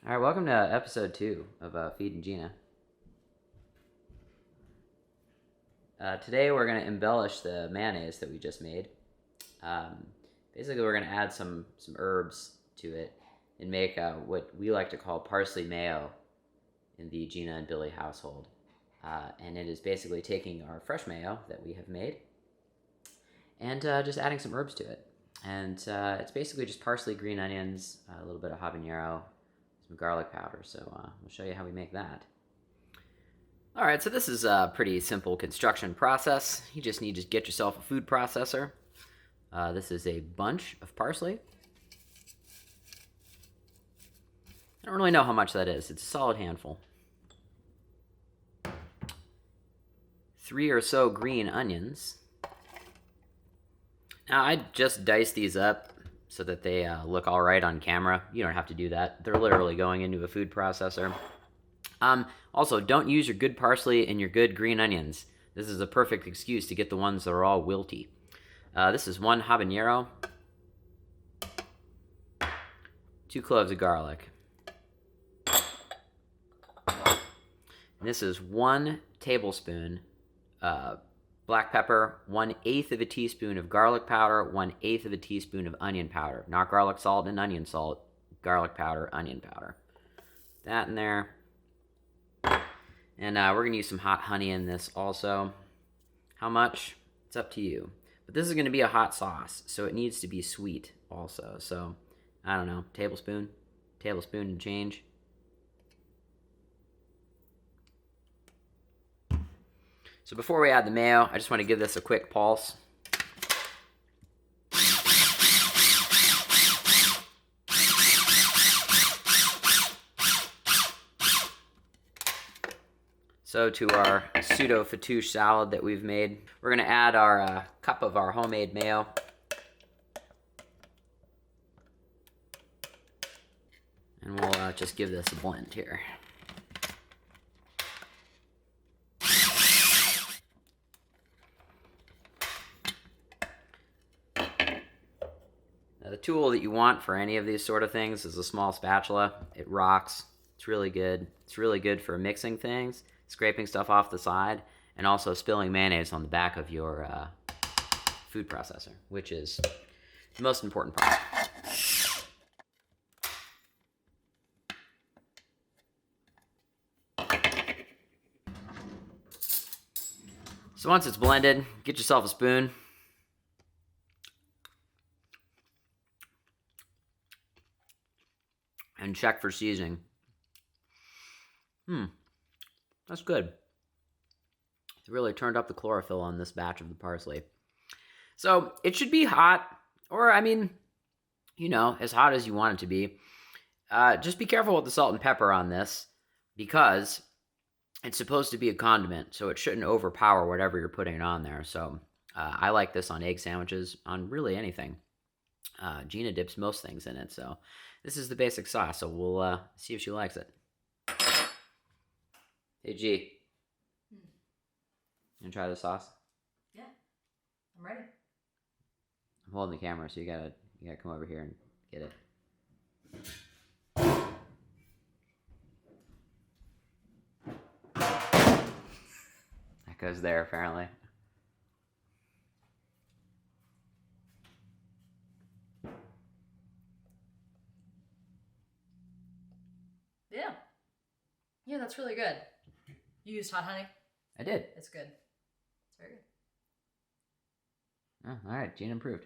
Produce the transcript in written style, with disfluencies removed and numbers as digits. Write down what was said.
All right, welcome to episode 2 of Feeding Jina. Today we're going to embellish the mayonnaise that we just made. Basically, we're going to add some herbs to it and make what we like to call parsley mayo in the Gina and Billy household. And it is basically taking our fresh mayo that we have made and just adding some herbs to it. And it's basically just parsley, green onions, a little bit of habanero, some garlic powder. So we'll show you how we make that. All right, so this is a pretty simple construction process. You just need to get yourself a food processor. This is a bunch of parsley. I don't really know how much that is. It's a solid handful. 3 or so green onions. Now, I just dice these up so that they look all right on camera. You don't have to do that. They're literally going into a food processor. Also, don't use your good parsley and your good green onions. This is a perfect excuse to get the ones that are all wilty. This is 1 habanero, 2 cloves of garlic. And this is 1 tablespoon black pepper, 1/8 of a teaspoon of garlic powder, 1/8 of a teaspoon of onion powder. Not garlic salt and onion salt, garlic powder, onion powder. That in there. And we're going to use some hot honey in this also. How much? It's up to you. But this is going to be a hot sauce, so it needs to be sweet also. So, I don't know, tablespoon and change. So before we add the mayo, I just want to give this a quick pulse. So to our pseudo fattoush salad that we've made, we're going to add our cup of our homemade mayo. And we'll just give this a blend here. Now, the tool that you want for any of these sort of things is a small spatula. It rocks. It's really good. It's really good for mixing things, scraping stuff off the side, and also spilling mayonnaise on the back of your food processor, which is the most important part. So once it's blended, get yourself a spoon. And check for seasoning. That's good. It really turned up the chlorophyll on this batch of the parsley. So it should be hot, or I mean, you know, as hot as you want it to be. Just be careful with the salt and pepper on this, because it's supposed to be a condiment, so it shouldn't overpower whatever you're putting on there. So I like this on egg sandwiches, on really anything. Gina dips most things in it, so this is the basic sauce, so we'll see if she likes it. Hey, G. You want to try the sauce? Yeah, I'm ready. I'm holding the camera, so you gotta come over here and get it. That goes there, apparently. Yeah, that's really good. You used hot honey? I did. It's good. It's very good. Oh, all right, Gina improved.